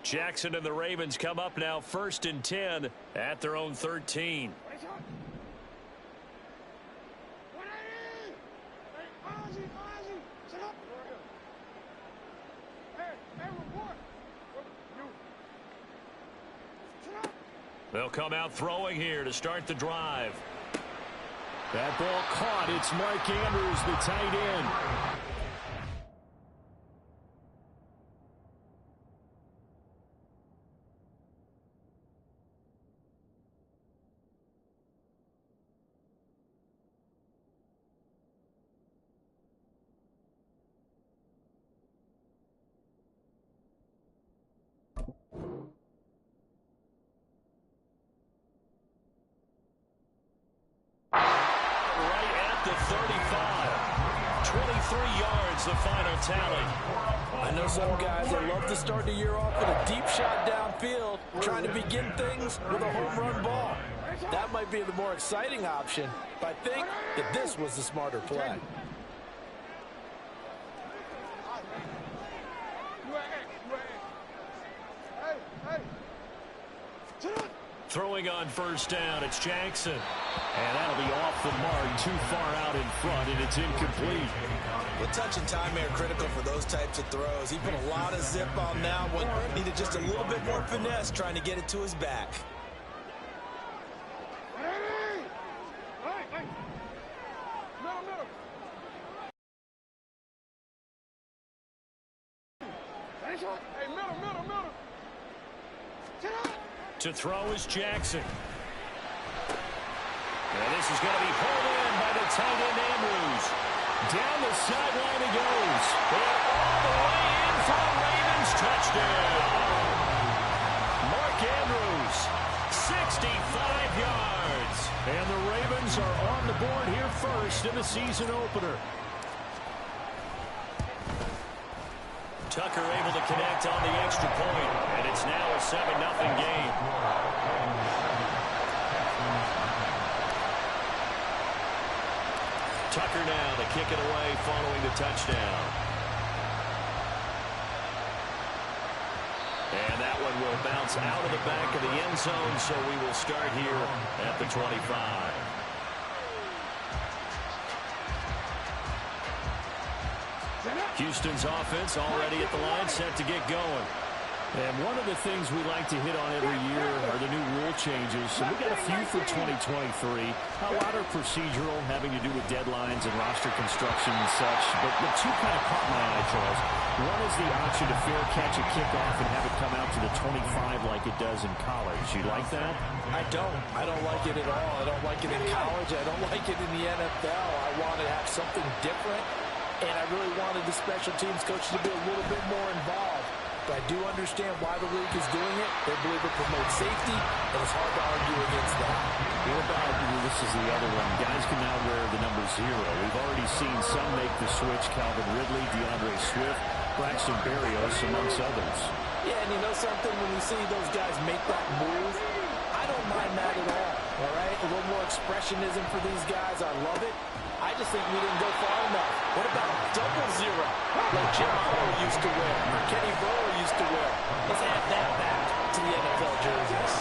Jackson and the Ravens come up now 1st and 10 at their own 13. They'll come out throwing here to start the drive. That ball caught. It's Mark Andrews, the tight end. The final tally. I know some guys that love to start the year off with a deep shot downfield, trying to begin things with a home run ball. That might be the more exciting option, but I think that this was the smarter play. Throwing on 1st down, it's Jackson. And that'll be off the mark, too far out in front, and it's incomplete. Well, touch and time are critical for those types of throws. He put a lot of zip on that one. Needed just a little bit more finesse trying to get it to his back. To throw is Jackson. And this is going to be pulled in by the tight end Andrews. Down the sideline he goes. And all the way in for the Ravens touchdown. Mark Andrews, 65 yards. And the Ravens are on the board here first in the season opener. Tucker able to connect on the extra point, and it's now a 7-0 game. Tucker now to kick it away following the touchdown. And that one will bounce out of the back of the end zone, so we will start here at the 25. Houston's offense already at the line, set to get going. And one of the things we like to hit on every year are the new rule changes. So we got a few for 2023. A lot are procedural, having to do with deadlines and roster construction and such. But the two kind of caught my eye, Charles. One is the option to fair catch a kickoff and have it come out to the 25 like it does in college. You like that? I don't. I don't like it at all. I don't like it in college. I don't like it in the NFL. I want to have something different. And I really wanted the special teams coach to be a little bit more involved. But I do understand why the league is doing it. They believe it promotes safety, and it's hard to argue against that. What about, this is the other one, guys can now wear the number 0. We've already seen some make the switch, Calvin Ridley, DeAndre Swift, Braxton Berrios, amongst others. Yeah, and you know something, when you see those guys make that move, I don't mind that at all right? A little more expressionism for these guys. I love it. I just think we didn't go far enough. What about 00, like Jim Harbaugh used to wear, or Kenny Burrow used to wear? Let's add that back to the NFL jerseys.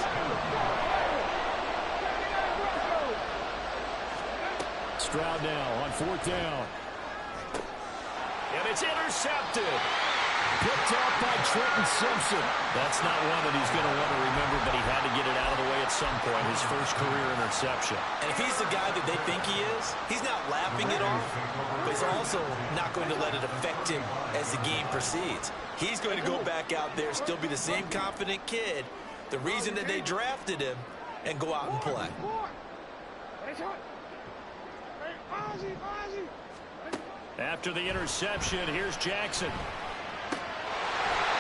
Stroud now on 4th down. And it's intercepted. Picked up by Trenton Simpson. That's not one that he's going to want to remember, but he had to get it out of the way at some point. His first career interception. And if he's the guy that they think he is, he's not laughing it off, but he's also not going to let it affect him as the game proceeds. He's going to go back out there, still be the same confident kid, the reason that they drafted him, and go out and play. After the interception, here's Jackson.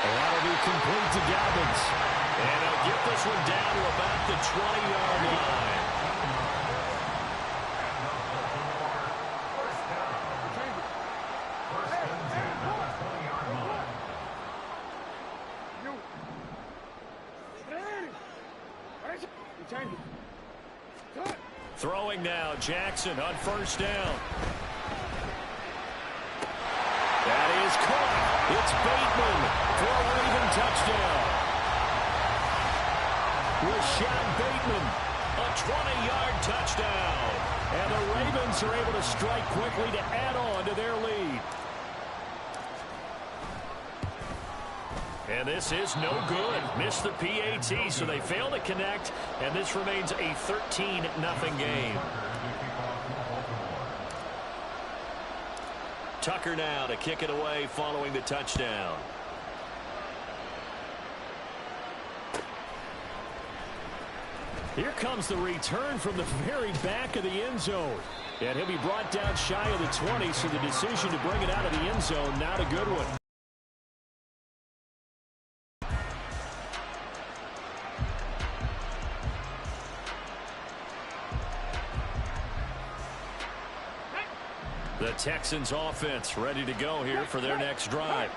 That'll be complete to Gabbins. And he'll get this one down to about the 20-yard line. Throwing now, Jackson on 1st down. That is caught. It's Bateman for a Raven touchdown. Rashad Bateman, a 20-yard touchdown. And the Ravens are able to strike quickly to add on to their lead. And this is no good. Missed the PAT, so they fail to connect, and this remains a 13-0 game. Tucker now to kick it away following the touchdown. Here comes the return from the very back of the end zone. And he'll be brought down shy of the 20, so the decision to bring it out of the end zone, not a good one. The Texans offense ready to go here for their next drive.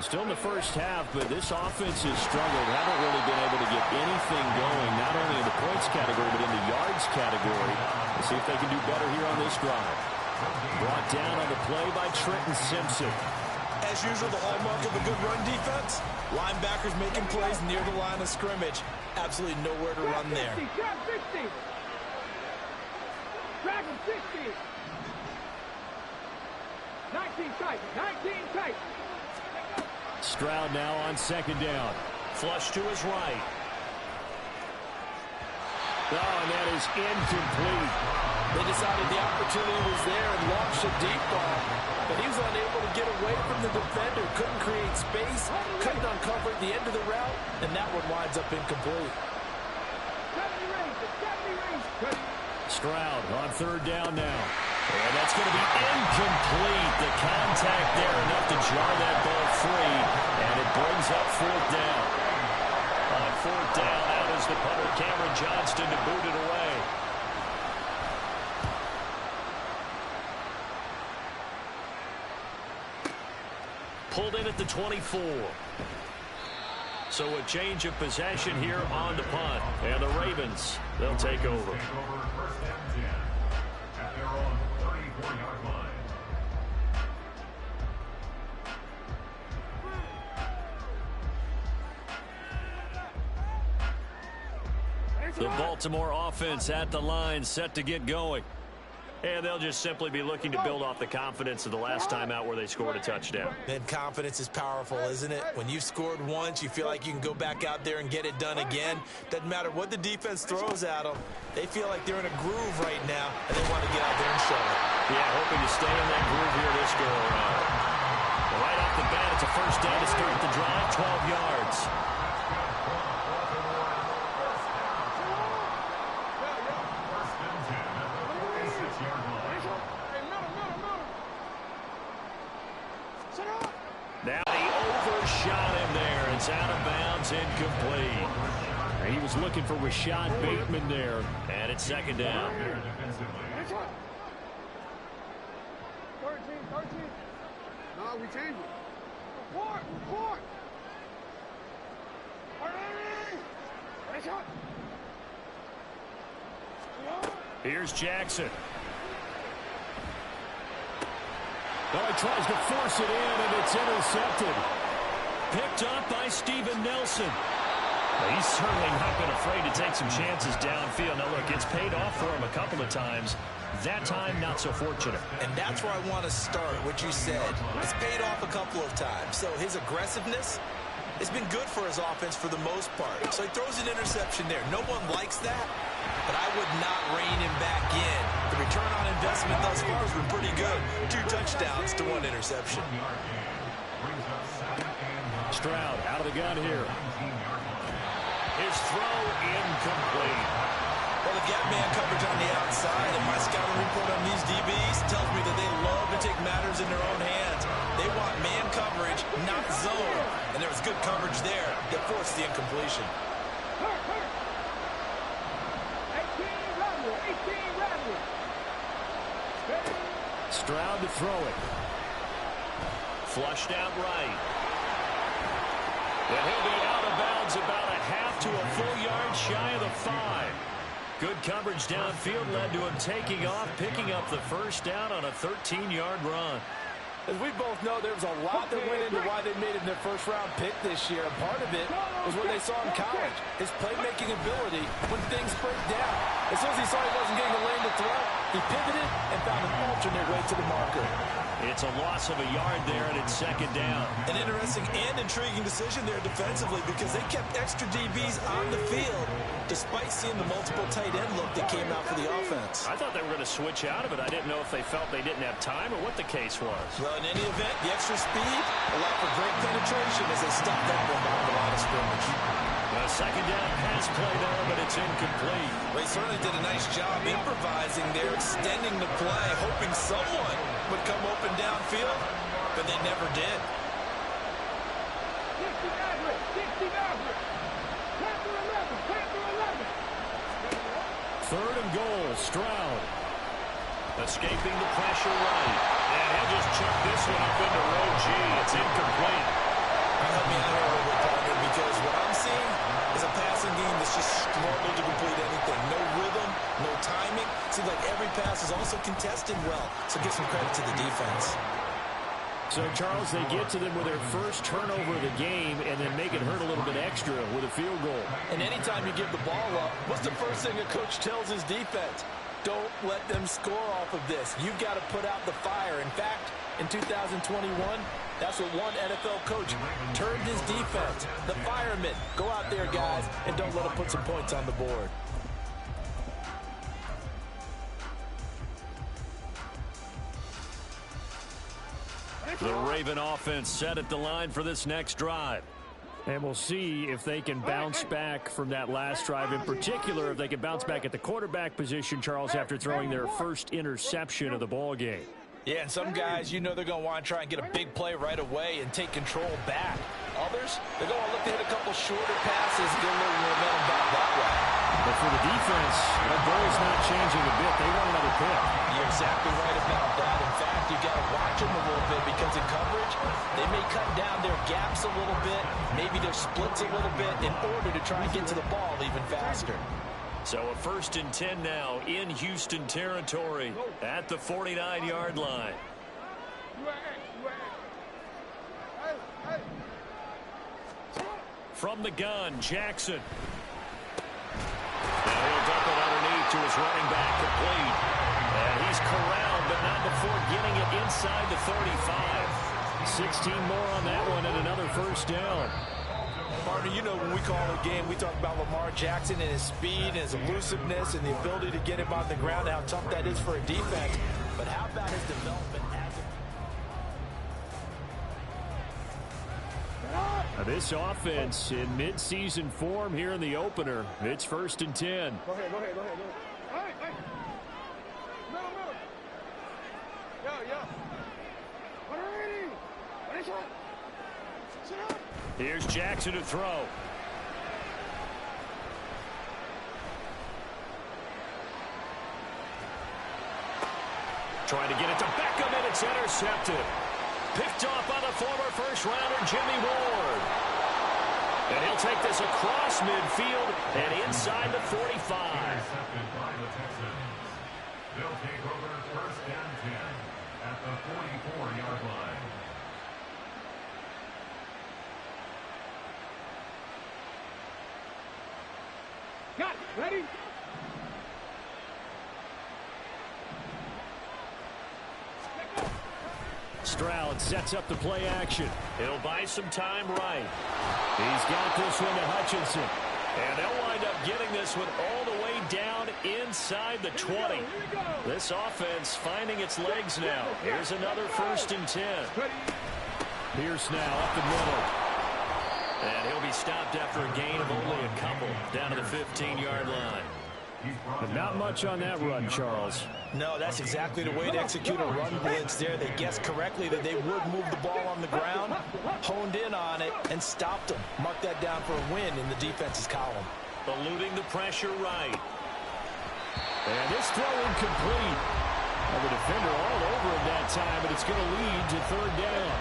Still in the first half, but this offense has struggled. Haven't really been able to get anything going, not only in the points category, but in the yards category. Let's see if they can do better here on this drive. Brought down on the play by Trenton Simpson. As usual, the hallmark of a good run defense, linebackers making plays near the line of scrimmage. Absolutely nowhere to run there. Drag 60. Drag 60. 19 tight. 19 tight. Stroud now on second down. Flush to his right. Oh, and that is incomplete. They decided the opportunity was there and launched a deep ball. But he was unable to get away from the defender. Couldn't create space. Couldn't uncover the end of the route. And that one winds up incomplete. 70 range. 70 range. Stroud on third down now. And that's going to be incomplete. The contact there enough to jar that ball free. And it brings up fourth down. On fourth down, out is the punter, Cameron Johnston, to boot it away. Pulled in at the 24. So a change of possession here on the punt. And the Ravens, they'll take over. The Baltimore offense at the line, set to get going. And they'll just simply be looking to build off the confidence of the last time out where they scored a touchdown. And confidence is powerful, isn't it? When you've scored once, you feel like you can go back out there and get it done again. Doesn't matter what the defense throws at them. They feel like they're in a groove right now, and they want to get out there and show it. Yeah, hoping to stay in that groove here this go-around. Right off the bat, it's a first down to start the drive, 12 yards. Now he overshot him there. It's out of bounds, incomplete. He was looking for Rashad Bateman there. And it's second down. 13. No, we changed it. Report. Here's Jackson. Well, he tries to force it in, and it's intercepted. Picked up by Steven Nelson. Well, he's certainly not been afraid to take some chances downfield. Now, look, it's paid off for him a couple of times. That time, not so fortunate. And that's where I want to start, what you said. It's paid off a couple of times. So his aggressiveness has been good for his offense for the most part. So he throws an interception there. No one likes that, but I would not rein him back in. The return on investment thus far has been pretty good. 2 touchdowns to 1 interception. Stroud out of the gun here. His throw incomplete. Well, they've got man coverage on the outside, and my scouting report on these DBs tells me that they love to take matters in their own hands. They want man coverage, not zone. And there was good coverage there that forced the incompletion. 18 Radley. Stroud to throw it. Flushed out right. And he'll be out of bounds about a half to a full yard shy of the 5. Good coverage downfield led to him taking off, picking up the first down on a 13-yard run. As we both know, there was a lot that went into why they made him their first-round pick this year. And part of it was what they saw in college, his playmaking ability when things break down. As soon as he saw he wasn't getting a lane to throw, he pivoted and found an alternate way to the marker. It's a loss of a yard there, and it's second down. An interesting and intriguing decision there defensively because they kept extra DBs on the field despite seeing the multiple tight end look that came out for the offense. I thought they were going to switch out of it. I didn't know if they felt they didn't have time or what the case was. Well, in any event, the extra speed allowed for great penetration as they stopped that one behind the line of scrimmage. A second down pass play there, but it's incomplete. They certainly did a nice job improvising there, extending the play, hoping someone would come open downfield, but they never did. Third and goal, Stroud. Escaping the pressure right. And he'll just chuck this one up into row G. It's incomplete. Help me out here a little bit, partner, because what I'm seeing is a passing game that's just struggled to complete anything. No rhythm, no timing. Seems like every pass is also contested well. So give some credit to the defense. So, Charles, they get to them with their first turnover of the game and then make it hurt a little bit extra with a field goal. And anytime you give the ball up, what's the first thing a coach tells his defense? Don't let them score off of this. You've got to put out the fire. In fact, in 2021, that's what one NFL coach termed his defense. The firemen. Go out there, guys, and don't let them put some points on the board. The Raven offense set at the line for this next drive. And we'll see if they can bounce back from that last drive. In particular, if they can bounce back at the quarterback position, Charles, after throwing their first interception of the ball game. Yeah, and some guys, you know they're going to want to try and get a big play right away and take control back. Others, they're going to look to hit a couple shorter passes and get a little momentum back that way. But for the defense, the goal's not changing a bit. They want another pick. You're exactly right about that. In fact, you've got to watch them a little bit because in coverage, they may cut down their gaps a little bit, maybe their splits a little bit in order to try and get to the ball even faster. So a 1st and 10 now in Houston territory at the 49-yard line. From the gun, Jackson. Now he'll dump it underneath to his running back, complete. And he's corralled, but not before getting it inside the 35. 16 more on that one and another first down. Partner, you know when we call a game, we talk about Lamar Jackson and his speed and his elusiveness and the ability to get him on the ground, how tough that is for a defense. But how about his development as a... This offense in mid-season form here in the opener. It's 1st and 10. Go ahead. Hey. Middle. Yeah. What is it? Sit up. Here's Jackson to throw. Trying to get it to Beckham, and it's intercepted. Picked off by the former first-rounder, Jimmy Ward. And he'll take this across midfield and inside the 45. They'll take over 1st and 10 at the 44-yard line. Got it. Ready? Stroud sets up the play action. He'll buy some time right. He's got this one to Hutchinson. And they'll wind up getting this one all the way down inside the 20. This offense finding its legs now. Here's another 1st and 10. Pierce now up the middle. And he'll be stopped after a gain of only a couple down to the 15-yard line. But not much on that run, Charles. No, that's exactly the way to execute a run blitz there. They guessed correctly that they would move the ball on the ground, honed in on it, and stopped them. Mark that down for a win in the defense's column. Eluding the pressure right. And this throw incomplete. Well, the defender all over him that time, but it's going to lead to 3rd down.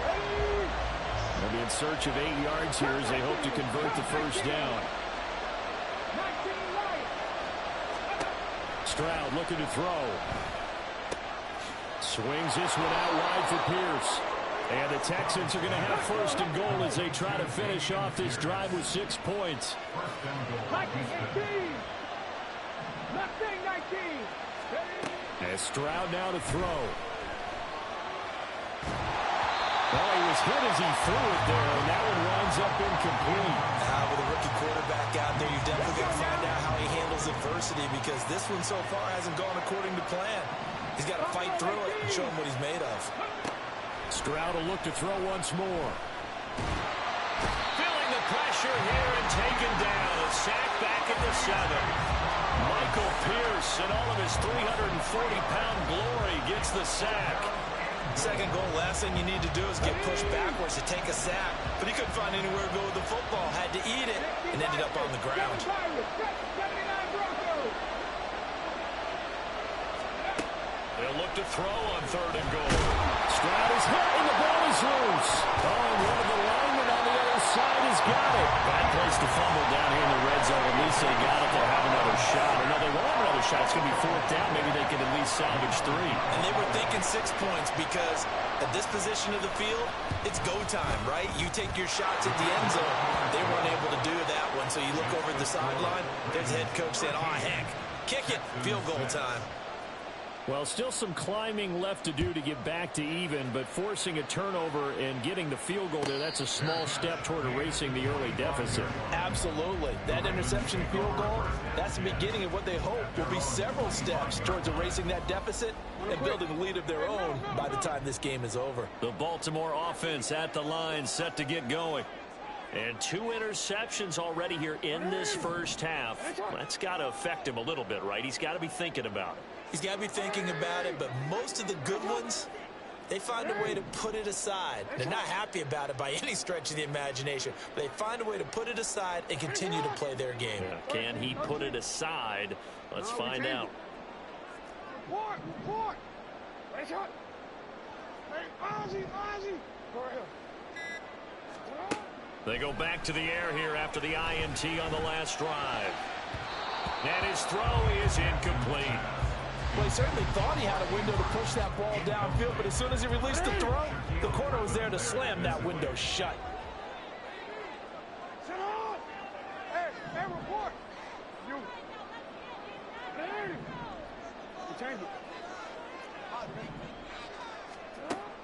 They'll be in search of 8 yards here as they hope to convert the first down. Stroud looking to throw. Swings this one out wide for Pierce. And the Texans are going to have first and goal as they try to finish off this drive with 6 points. As Stroud now to throw. Well, he was hit as he threw it there, and that one winds up incomplete. With a rookie quarterback out there, you're definitely going to find out how he handles adversity, because this one so far hasn't gone according to plan. He's got to fight through it and show him what he's made of. Stroud will look to throw once more. Feeling the pressure here and taken down. A sack back at the 7. Michael Pierce, in all of his 340-pound glory, gets the sack. Second goal, last thing you need to do is get pushed backwards to take a sack. But he couldn't find anywhere to go with the football. Had to eat it and ended up on the ground. They'll look to throw on 3rd and goal. Stroud is hit and the ball is loose. Oh, and one of the linemen on the other side has got it. Bad place to fumble down here in the red zone. At least they got it. They'll have another shot. Or no, they won't have another shot. It's going to be 4th down. Maybe they can at least salvage 3. And they were thinking 6 points, because at this position of the field, it's go time, right? You take your shots at the end zone. They weren't able to do that one, so you look over at the sideline. There's the head coach saying, oh, heck, kick it, field goal time. Well, still some climbing left to do to get back to even, but forcing a turnover and getting the field goal there, that's a small step toward erasing the early deficit. Absolutely. That interception field goal, that's the beginning of what they hope will be several steps towards erasing that deficit and building a lead of their own by the time this game is over. The Baltimore offense at the line, set to get going. And 2 interceptions already here in this first half. That's got to affect him a little bit, right? He's got to be thinking about it. He's got to be thinking about it, but most of the good ones, they find a way to put it aside. They're not happy about it by any stretch of the imagination. But they find a way to put it aside and continue to play their game. Yeah. Can he put it aside? Let's find out. Report! Hey, Ozzie! They go back to the air here after the INT on the last drive. And his throw is incomplete. Well, he certainly thought he had a window to push that ball downfield, but as soon as he released the throw, the corner was there to slam that window shut. Sit up! Hey, report! You. Hey! You change it.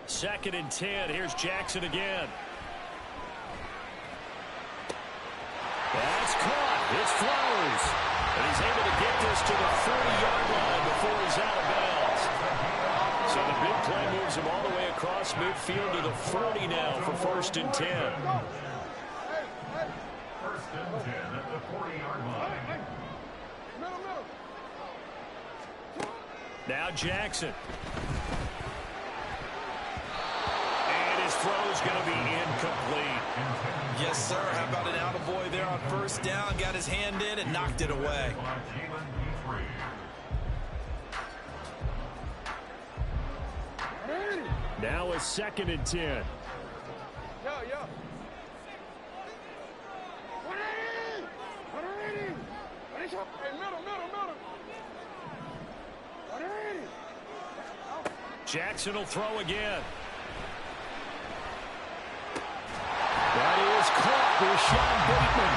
2nd and 10. Here's Jackson again. That's caught. It's Flowers. And he's able to get this to the 30-yard line before he's out of bounds. So the big play moves him all the way across midfield to the 40 now for 1st and 10. 1st and 10 at the 40-yard line. Middle. Now Jackson. And his throw's going to be incomplete. Yes, sir. How about an attaboy there on 1st down? Got his hand in and knocked it away. Now a 2nd and 10. Yo. Hey, middle. Jackson will throw again. That is caught by Sean Bateman.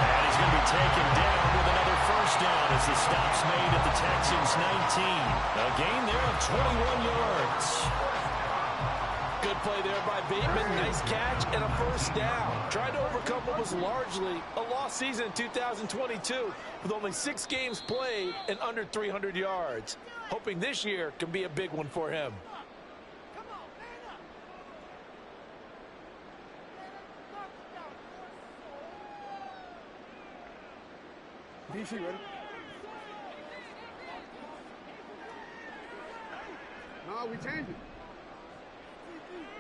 And he's going to be taken down with another 1st down as the stop's made at the Texans' 19. A gain there of 21 yards. Good play there by Bateman. Nice catch and a 1st down. Trying to overcome what was largely a lost season in 2022 with only 6 games played and under 300 yards. Hoping this year can be a big one for him. DC ready? No, we changed it.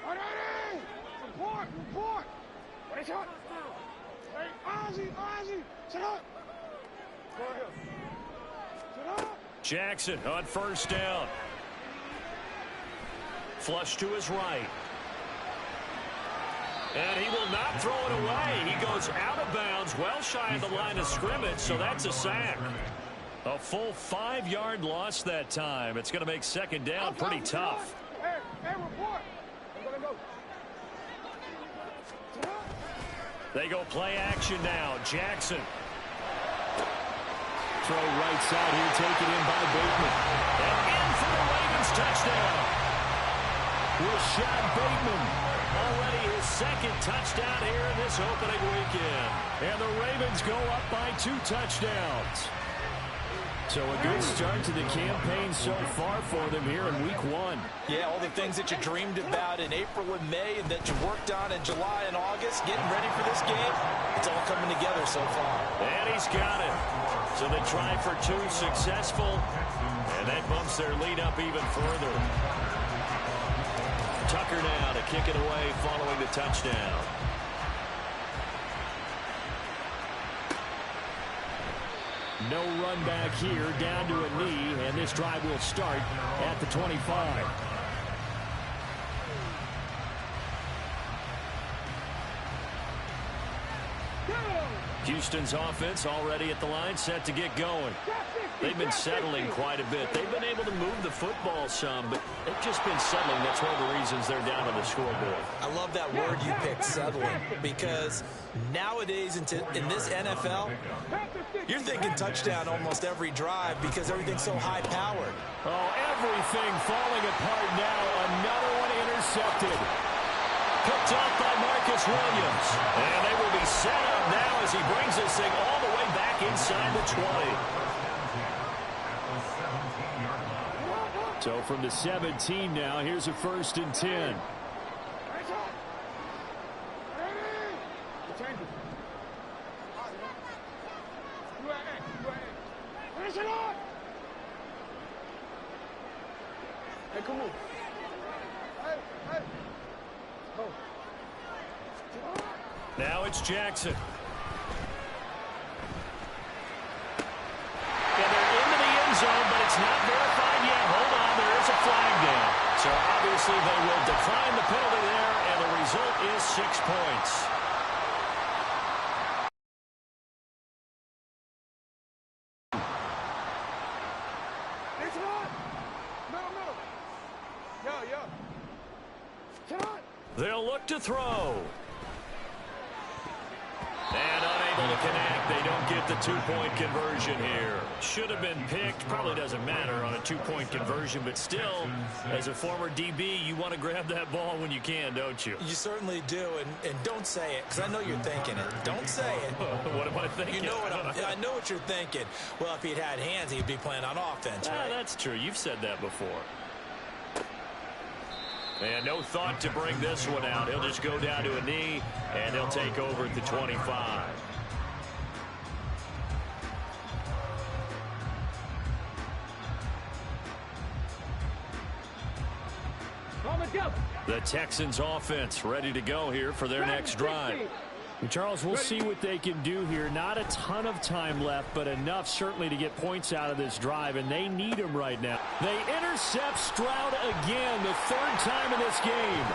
Ready! Report! Ready, shot! Hey, Ozzie! Sit up! Go ahead. Sit up! Jackson on 1st down. Flush to his right. And he will not throw it away. He goes out of bounds, well shy of the line of scrimmage, so that's a sack. A full 5-yard loss that time. It's going to make 2nd down pretty tough. Hey, report! I'm gonna go. They go play action now. Jackson. Throw right side here, taken in by Bateman. And in for the Ravens touchdown. Rashad Bateman, already his second touchdown here in this opening weekend. And the Ravens go up by 2 touchdowns. So a good start to the campaign so far for them here in week 1. Yeah, all the things that you dreamed about in April and May and that you worked on in July and August, getting ready for this game, it's all coming together so far. And he's got it. So they try for 2 successful, and that bumps their lead up even further. Tucker now to kick it away following the touchdown. No run back here, down to a knee, and this drive will start at the 25. Houston's offense already at the line, set to get going. They've been settling quite a bit. They've been able to move the football some, but they've just been settling. That's one of the reasons they're down on the scoreboard. I love that word you picked, settling, because nowadays in this NFL, you're thinking touchdown almost every drive because everything's so high-powered. Oh, everything falling apart now. Another one intercepted. Picked off by Marcus Williams. And they will be set up now as he brings this thing all the way back inside the 20. So from the 17 now, here's a 1st and 10. Hey, come on. Hey. Oh. Now it's Jackson. And they're into the end zone, but it's not verified yet. Hold on, there is a flag down. So obviously they will decline the penalty there, and the result is 6 points. It's hot. Middle. Yo. They'll look to throw. And unable to connect. They don't get the 2-point conversion here. Should have been picked. Probably doesn't matter on a 2-point conversion, but still, as a former DB, you want to grab that ball when you can, don't you? You certainly do, and don't say it, because I know you're thinking it. Don't say it. What am I thinking? You know I know what you're thinking. Well, if he'd had hands, he'd be playing on offense, right? That's true. You've said that before. And no thought to bring this one out. He'll just go down to a knee, and they'll take over at the 25. The Texans offense ready to go here for their next drive. And Charles, we'll see what they can do here. Not a ton of time left, but enough certainly to get points out of this drive, and they need them right now. They intercept Stroud again, the 3rd time in this game.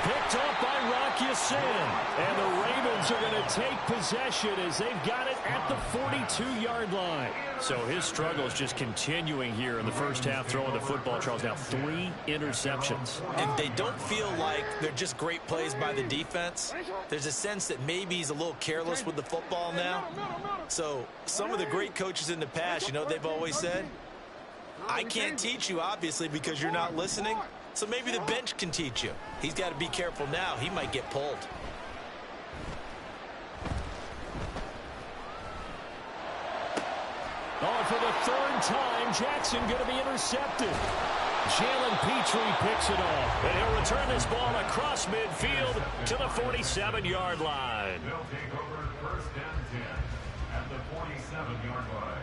Picked up by Rock Ya-Sin, and the Ravens are going to take possession as they've got it at the 42-yard line. So his struggle is just continuing here in the first half, throwing the football. Charles, now 3 interceptions. And they don't feel like they're just great plays by the defense. There's a sense that maybe he's a little careless with the football now. So some of the great coaches in the past, you know, they've always said, I can't teach you, obviously, because you're not listening. So maybe the bench can teach you. He's got to be careful now. He might get pulled. Oh, for the 3rd time, Jackson going to be intercepted. Jalen Petrie picks it off, and he'll return this ball across midfield to the 47-yard line. They'll take over 1st and 10 at the 47-yard line.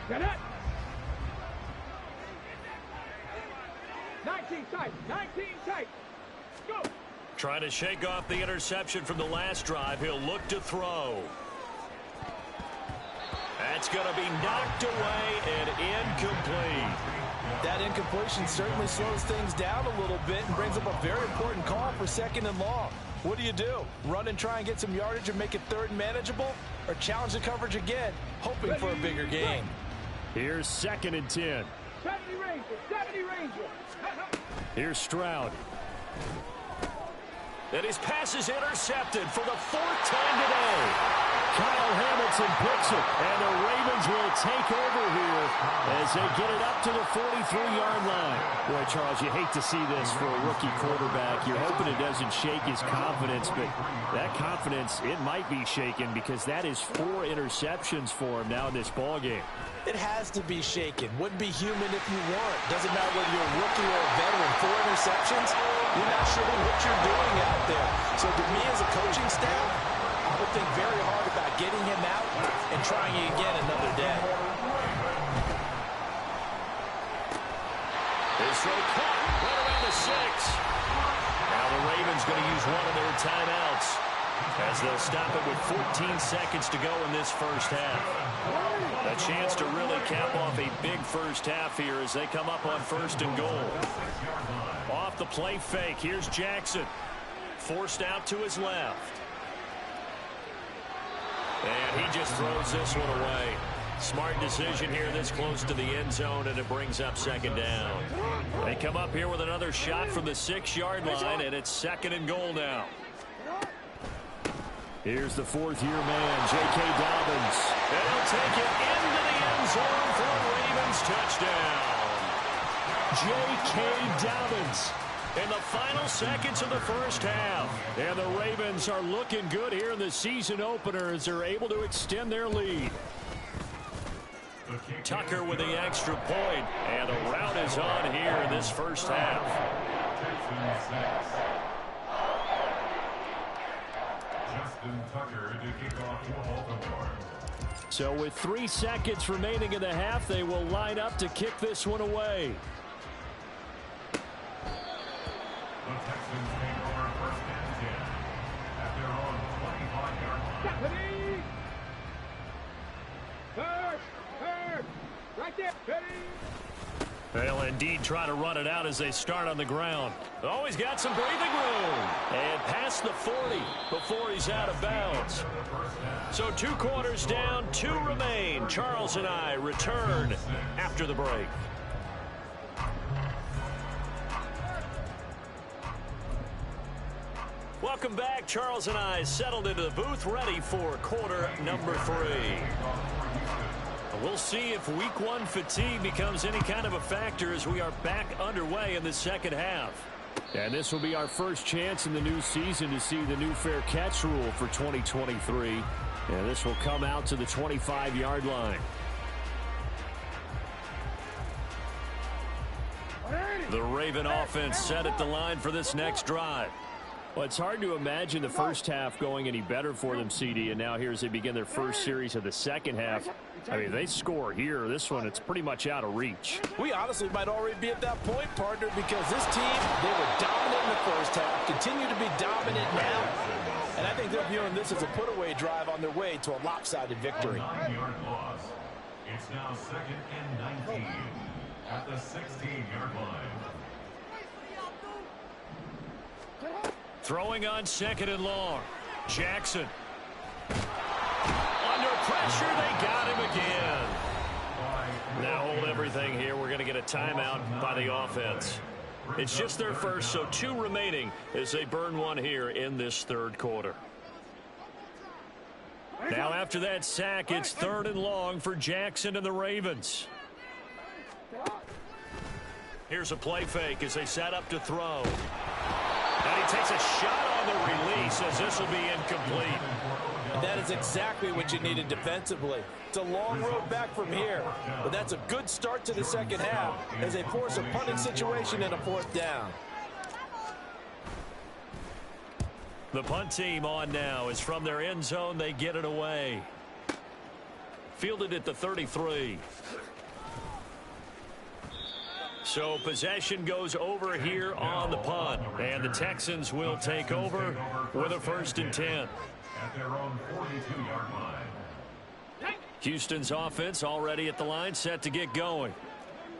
Get it. 19 tight. Go. Trying to shake off the interception from the last drive. He'll look to throw. That's going to be knocked away and incomplete. That incompletion certainly slows things down a little bit and brings up a very important call for 2nd and long. What do? Run and try and get some yardage and make it 3rd and manageable? Or challenge the coverage again, hoping for a bigger gain? Here's 2nd and 10. 70 Ranger. Here's Stroud. And his pass is intercepted for the 4th time today. Kyle Hamilton picks it, and the Ravens will take over here as they get it up to the 43-yard line. Boy, Charles, you hate to see this for a rookie quarterback. You're hoping it doesn't shake his confidence, but that confidence, it might be shaken because that is 4 interceptions for him now in this ballgame. It has to be shaken. Wouldn't be human if you weren't. Doesn't matter whether you're a rookie or a veteran. 4 interceptions, you're not sure what you're doing out there. So to me as a coaching staff, I would think very hard about getting him out and trying it again another day. His throw caught right around the 6. Now the Ravens going to use one of their timeouts as they'll stop it with 14 seconds to go in this first half. A chance to really cap off a big first half here as they come up on 1st and goal. Off the play fake, here's Jackson. Forced out to his left. And he just throws this one away. Smart decision here this close to the end zone, and it brings up 2nd down. They come up here with another shot from the 6-yard line, and it's 2nd and goal now. Here's the 4th-year man, J.K. Dobbins. And he'll take it into the end zone for a Ravens touchdown. J.K. Dobbins in the final seconds of the first half. And the Ravens are looking good here in the season opener as they're able to extend their lead. Tucker with the extra point, and the route is on here in this first half. Justin Tucker to kick off for Baltimore. So with 3 seconds remaining in the half, they will line up to kick this one away. The Texans take over 1st and 10 at their own 25-yard line. Right there. They'll indeed try to run it out as they start on the ground. Oh, he's got some breathing room. And past the 40 before he's out of bounds. So 2 quarters down, 2 remain. Charles and I return after the break. Welcome back. Charles and I settled into the booth, ready for quarter number 3. We'll see if week 1 fatigue becomes any kind of a factor as we are back underway in the second half. And this will be our first chance in the new season to see the new fair catch rule for 2023. And this will come out to the 25-yard line. The Raven offense set at the line for this next drive. Well, it's hard to imagine the first half going any better for them, CD, and now here as they begin their first series of the second half. I mean, they score here. This one, it's pretty much out of reach. We honestly might already be at that point, partner, because this team, they were dominant in the first half, continue to be dominant now, and I think they're viewing this as a put-away drive on their way to a lopsided victory. 9-yard loss. It's now 2nd and 19 at the 16-yard line. Throwing on 2nd and long. Jackson. Under pressure, they got him again. Now hold everything here. We're going to get a timeout by the offense. It's just their first, so 2 remaining as they burn 1 here in this 3rd quarter. Now after that sack, it's 3rd and long for Jackson and the Ravens. Here's a play fake as they set up to throw. And he takes a shot on the release as this will be incomplete. And that is exactly what you needed defensively. It's a long road back from here, but that's a good start to the second half as they force a punting situation and a 4th down. The punt team on now is from their end zone. They get it away. Fielded at the 33. So possession goes over here on the punt. And the Texans will take over with a 1st and 10. At their own 42-yard line. Houston's offense already at the line, set to get going.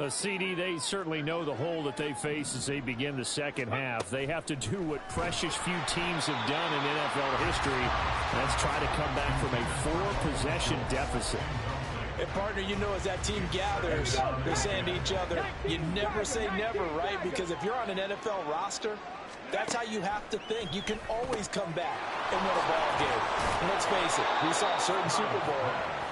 CD, they certainly know the hole that they face as they begin the second half. They have to do what precious few teams have done in NFL history. Let's try to come back from a 4-possession deficit. And, partner, you know, as that team gathers, they're saying to each other, you never say never, right? Because if you're on an NFL roster, that's how you have to think. You can always come back and win a ball game. And let's face it, we saw a certain Super Bowl,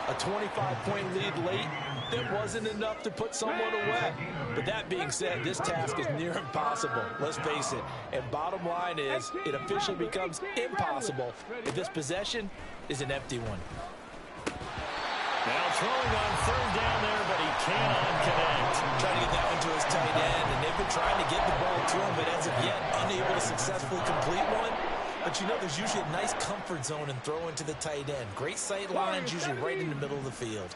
a 25-point lead late that wasn't enough to put someone away. But that being said, this task is near impossible. Let's face it. And bottom line is, it officially becomes impossible if this possession is an empty one. Now throwing on third down there, but he cannot connect. Trying to get that one to his tight end, and they've been trying to get the ball to him, but as of yet, unable to successfully complete one. But you know, there's usually a nice comfort zone in throwing to the tight end. Great sight lines, usually right in the middle of the field.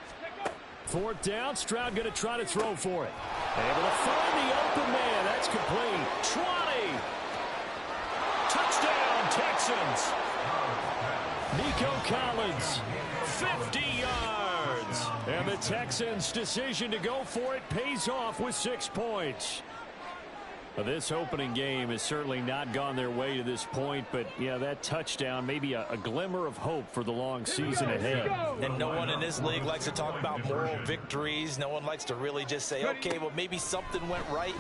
Fourth down, Stroud going to try to throw for it. Able to find the open man. That's complete. 20. Touchdown, Texans. Nico Collins, 50 yards. And the Texans' decision to go for it pays off with 6 points. Well, this opening game has certainly not gone their way to this point, but, yeah, that touchdown, maybe a glimmer of hope for the long season ahead. And no one in this league likes to talk about moral victories. No one likes to really just say, okay, well, maybe something went right.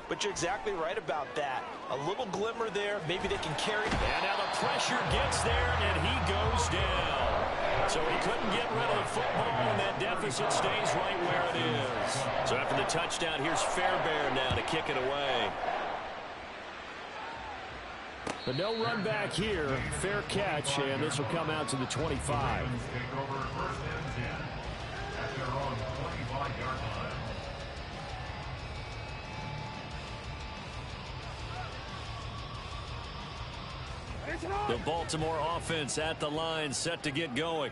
But you're exactly right about that. A little glimmer there. Maybe they can carry. And now the pressure gets there, and he goes down. So he couldn't get rid of the football, and that deficit stays right where it is. So after the touchdown, here's Fairbairn now to kick it away. The no run back here, fair catch, and this will come out to the 25. Take over first and 10 at their own 25-yard line. The Baltimore offense at the line, set to get going.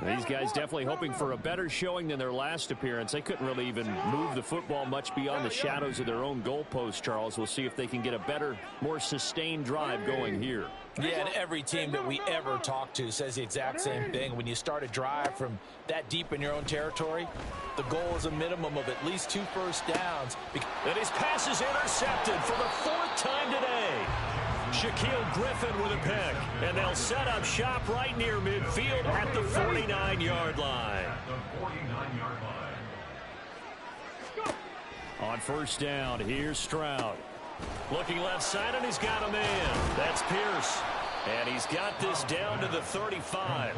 These guys definitely hoping for a better showing than their last appearance. They couldn't really even move the football much beyond the shadows of their own goalpost, Charles. We'll see if they can get a better, more sustained drive going here. Yeah, and every team that we ever talk to says the exact same thing. When you start a drive from that deep in your own territory, the goal is a minimum of at least 2 first downs. And his pass is intercepted for the 4th time today. Shaquille Griffin with a pick, and they'll set up shop right near midfield at the 49-yard line. On first down, here's Stroud. Looking left side, and he's got a man. That's Pierce. And he's got this down to the 35.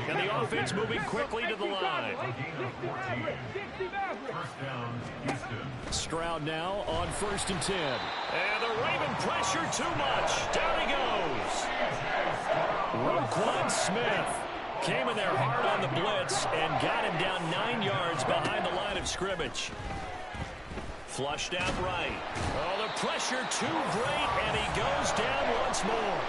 And the offense moving quickly to the line. Stroud now on 1st and 10. And the Raven pressure too much. Down he goes. Roquan Smith came in there hard on the blitz and got him down 9 yards behind the line of scrimmage. Flushed out right. Oh, the pressure too great, and he goes down once more.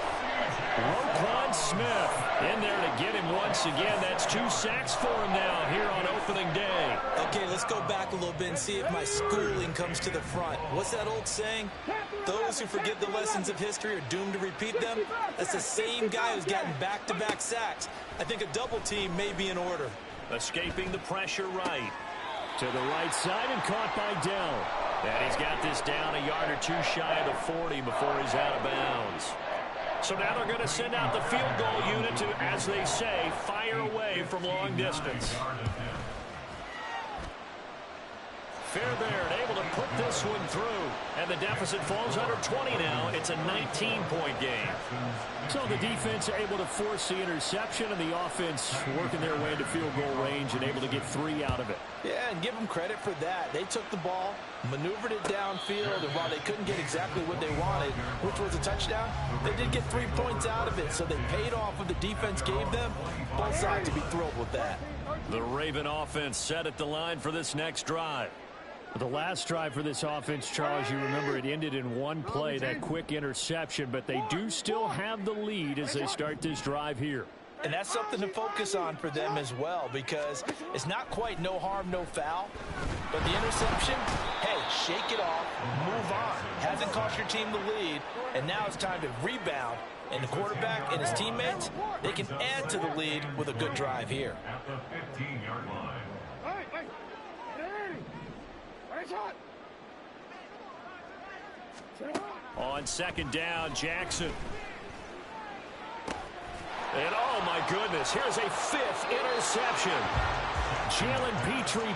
Roquan Smith in there to get him once again. That's 2 sacks for him now here on opening day. Okay, let's go back a little bit and see if my schooling comes to the front. What's that old saying? Those who forget the lessons of history are doomed to repeat them. That's the same guy who's gotten back-to-back sacks. I think a double team may be in order. Escaping the pressure right. To the right side and caught by Dell. And he's got this down a yard or 2 shy of the 40 before he's out of bounds. So now they're going to send out the field goal unit to, as they say, fire away from long distance. Fairbairn able to put this one through. And the deficit falls under 20 now. It's a 19-point game. So the defense able to force the interception, and the offense working their way into field goal range and able to get 3 out of it. Yeah, and give them credit for that. They took the ball, maneuvered it downfield, and while they couldn't get exactly what they wanted, which was a touchdown, they did get 3 points out of it, so they paid off what the defense gave them. Both sides to be thrilled with that. The Raven offense set at the line for this next drive. The last drive for this offense, Charles, you remember it ended in 1 play, that quick interception, but they do still have the lead as they start this drive here. And that's something to focus on for them as well, because it's not quite no harm, no foul. But the interception, hey, shake it off, move on. Hasn't cost your team the lead, and now it's time to rebound. And the quarterback and his teammates, they can add to the lead with a good drive here. At the 15-yard line. On 2nd down, Jackson. And, oh, my goodness. Here's a 5th interception. Jalen Petrie